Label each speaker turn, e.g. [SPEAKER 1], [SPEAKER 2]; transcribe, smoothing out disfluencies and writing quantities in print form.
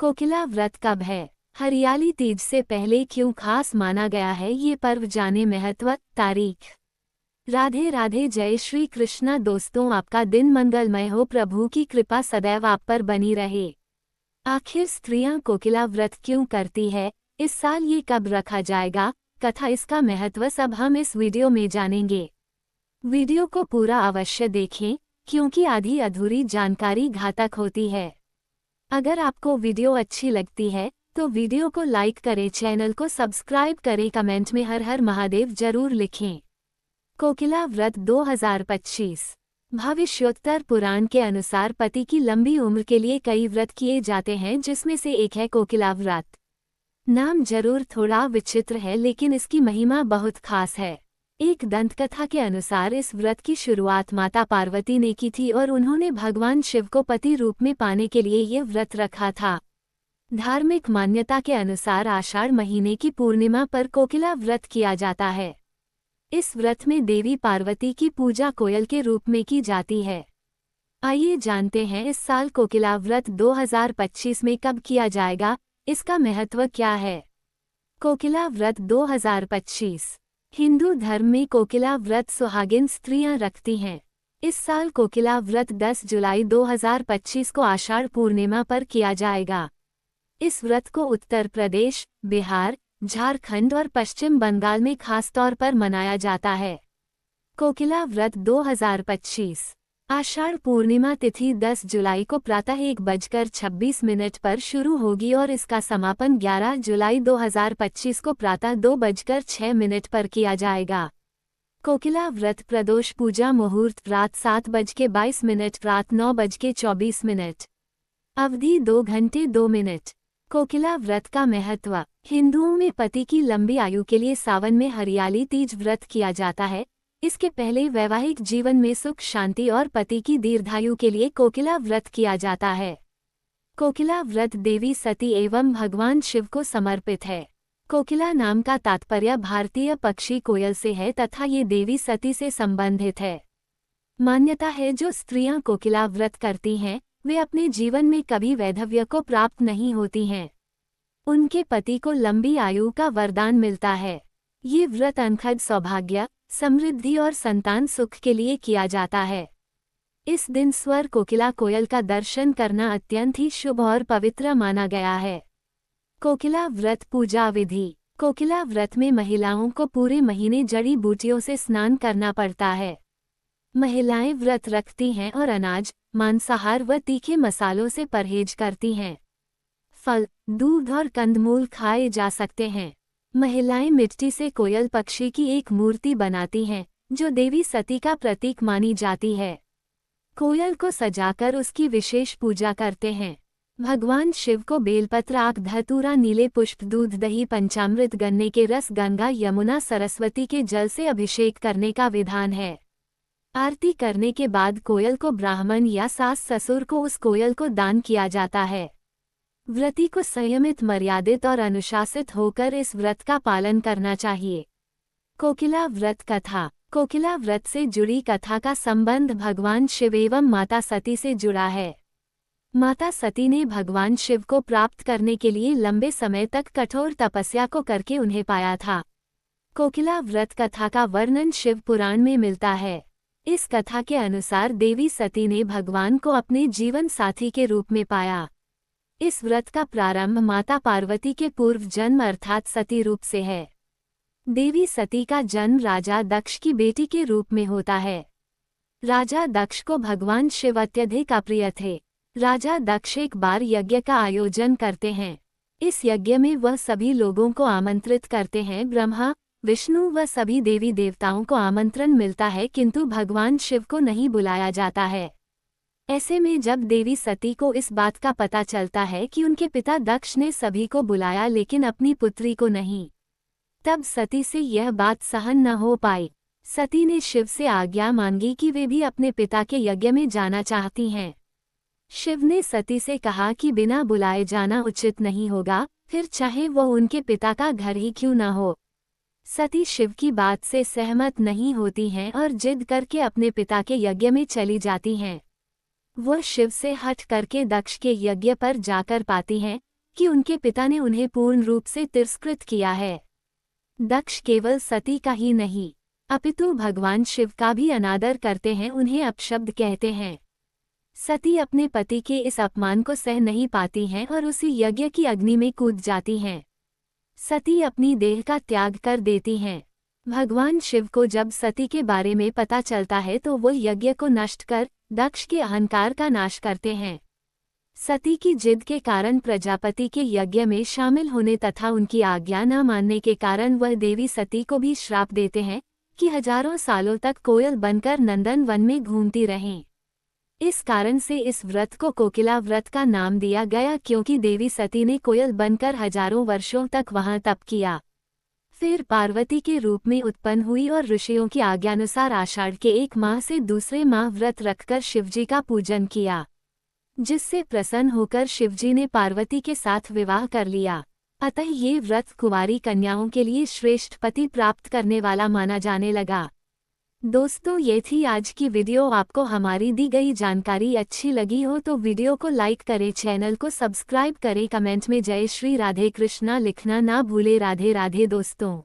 [SPEAKER 1] कोकिला व्रत कब है? हरियाली तीज से पहले क्यों खास माना गया है ये पर्व, जाने महत्व, तारीख। राधे राधे, जय श्री कृष्णा। दोस्तों, आपका दिन मंगलमय हो, प्रभु की कृपा सदैव आप पर बनी रहे। आखिर स्त्रियां कोकिला व्रत क्यों करती है? इस साल ये कब रखा जाएगा? कथा, इसका महत्व सब हम इस वीडियो में जानेंगे। वीडियो को पूरा अवश्य देखें, क्योंकि आधी अधूरी जानकारी घातक होती है। अगर आपको वीडियो अच्छी लगती है तो वीडियो को लाइक करें, चैनल को सब्सक्राइब करें, कमेंट में हर हर महादेव जरूर लिखें। कोकिला व्रत 2025। भविष्योत्तर पुराण के अनुसार पति की लंबी उम्र के लिए कई व्रत किए जाते हैं, जिसमें से एक है कोकिला व्रत। नाम जरूर थोड़ा विचित्र है, लेकिन इसकी महिमा बहुत खास है। एक दंतकथा के अनुसार इस व्रत की शुरुआत माता पार्वती ने की थी और उन्होंने भगवान शिव को पति रूप में पाने के लिए यह व्रत रखा था। धार्मिक मान्यता के अनुसार आषाढ़ महीने की पूर्णिमा पर कोकिला व्रत किया जाता है। इस व्रत में देवी पार्वती की पूजा कोयल के रूप में की जाती है। आइए जानते हैं इस साल कोकिला व्रत 2025 में कब किया जाएगा, इसका महत्व क्या है। कोकिला व्रत 2025। हिंदू धर्म में कोकिला व्रत सुहागिन स्त्रियां रखती हैं। इस साल कोकिला व्रत 10 जुलाई 2025 को आषाढ़ पूर्णिमा पर किया जाएगा। इस व्रत को उत्तर प्रदेश, बिहार, झारखंड और पश्चिम बंगाल में खास तौर पर मनाया जाता है। कोकिला व्रत 2025। आषाढ़ पूर्णिमा तिथि 10 जुलाई को प्रातः 1:26 पर शुरू होगी और इसका समापन 11 जुलाई 2025 को प्रातः 2:06 पर किया जाएगा। कोकिला व्रत प्रदोष पूजा मुहूर्त रात 7:22, रात 9:24। अवधि 2 घंटे 2 मिनट। कोकिला व्रत का महत्व। हिंदुओं में पति की लंबी आयु के लिए सावन में हरियाली तीज व्रत किया जाता है। इसके पहले वैवाहिक जीवन में सुख शांति और पति की दीर्घायु के लिए कोकिला व्रत किया जाता है। कोकिला व्रत देवी सती एवं भगवान शिव को समर्पित है। कोकिला नाम का तात्पर्य भारतीय पक्षी कोयल से है तथा ये देवी सती से संबंधित है। मान्यता है जो स्त्रियां कोकिला व्रत करती हैं, वे अपने जीवन में कभी वैधव्य को प्राप्त नहीं होती हैं। उनके पति को लंबी आयु का वरदान मिलता है। ये व्रत अनखद सौभाग्य, समृद्धि और संतान सुख के लिए किया जाता है। इस दिन स्वर कोकिला कोयल का दर्शन करना अत्यंत ही शुभ और पवित्र माना गया है। कोकिला व्रत पूजा विधि। कोकिला व्रत में महिलाओं को पूरे महीने जड़ी बूटियों से स्नान करना पड़ता है। महिलाएं व्रत रखती हैं और अनाज, मांसाहार व तीखे मसालों से परहेज करती हैं। फल, दूध और कंदमूल खाए जा सकते हैं। महिलाएं मिट्टी से कोयल पक्षी की एक मूर्ति बनाती हैं, जो देवी सती का प्रतीक मानी जाती है। कोयल को सजाकर उसकी विशेष पूजा करते हैं। भगवान शिव को बेलपत्र, आक, धतूरा, नीले पुष्प, दूध, दही, पंचामृत, गन्ने के रस, गंगा, यमुना, सरस्वती के जल से अभिषेक करने का विधान है। आरती करने के बाद कोयल को ब्राह्मण या सास ससुर को उस कोयल को दान किया जाता है। व्रती को संयमित, मर्यादित और अनुशासित होकर इस व्रत का पालन करना चाहिए। कोकिला व्रत कथा। कोकिला व्रत से जुड़ी कथा का संबंध भगवान शिव एवं माता सती से जुड़ा है। माता सती ने भगवान शिव को प्राप्त करने के लिए लंबे समय तक कठोर तपस्या को करके उन्हें पाया था। कोकिला व्रत कथा का वर्णन शिव पुराण में मिलता है। इस कथा के अनुसार देवी सती ने भगवान को अपने जीवन साथी के रूप में पाया। इस व्रत का प्रारंभ माता पार्वती के पूर्व जन्म अर्थात सती रूप से है। देवी सती का जन्म राजा दक्ष की बेटी के रूप में होता है। राजा दक्ष को भगवान शिव अत्यधिक अप्रिय थे। राजा दक्ष एक बार यज्ञ का आयोजन करते हैं। इस यज्ञ में वह सभी लोगों को आमंत्रित करते हैं। ब्रह्मा, विष्णु व सभी देवी देवताओं को आमंत्रण मिलता है, किंतु भगवान शिव को नहीं बुलाया जाता है। ऐसे में जब देवी सती को इस बात का पता चलता है कि उनके पिता दक्ष ने सभी को बुलाया लेकिन अपनी पुत्री को नहीं, तब सती से यह बात सहन न हो पाई। सती ने शिव से आज्ञा मांगी कि वे भी अपने पिता के यज्ञ में जाना चाहती हैं। शिव ने सती से कहा कि बिना बुलाए जाना उचित नहीं होगा, फिर चाहे वह उनके पिता का घर ही क्यों न हो। सती शिव की बात से सहमत नहीं होती हैं और जिद करके अपने पिता के यज्ञ में चली जाती हैं। वह शिव से हट करके दक्ष के यज्ञ पर जाकर पाती हैं कि उनके पिता ने उन्हें पूर्ण रूप से तिरस्कृत किया है। दक्ष केवल सती का ही नहीं अपितु भगवान शिव का भी अनादर करते हैं, उन्हें अपशब्द कहते हैं। सती अपने पति के इस अपमान को सह नहीं पाती हैं और उसी यज्ञ की अग्नि में कूद जाती हैं। सती अपनी देह का त्याग कर देती हैं। भगवान शिव को जब सती के बारे में पता चलता है तो वो यज्ञ को नष्ट कर दक्ष के अहंकार का नाश करते हैं। सती की जिद के कारण प्रजापति के यज्ञ में शामिल होने तथा उनकी आज्ञा न मानने के कारण वह देवी सती को भी श्राप देते हैं कि हजारों सालों तक कोयल बनकर नंदन वन में घूमती रहें। इस कारण से इस व्रत को कोकिला व्रत का नाम दिया गया, क्योंकि देवी सती ने कोयल बनकर हजारों वर्षों तक वहां तप किया। फिर पार्वती के रूप में उत्पन्न हुई और ऋषियों की आज्ञानुसार आषाढ़ के एक माह से दूसरे माह व्रत रखकर शिवजी का पूजन किया, जिससे प्रसन्न होकर शिवजी ने पार्वती के साथ विवाह कर लिया। अतः ये व्रत कुंवारी कन्याओं के लिए श्रेष्ठ पति प्राप्त करने वाला माना जाने लगा। दोस्तों, ये थी आज की वीडियो। आपको हमारी दी गई जानकारी अच्छी लगी हो तो वीडियो को लाइक करें, चैनल को सब्सक्राइब करें, कमेंट में जय श्री राधे कृष्णा लिखना ना भूले। राधे राधे दोस्तों।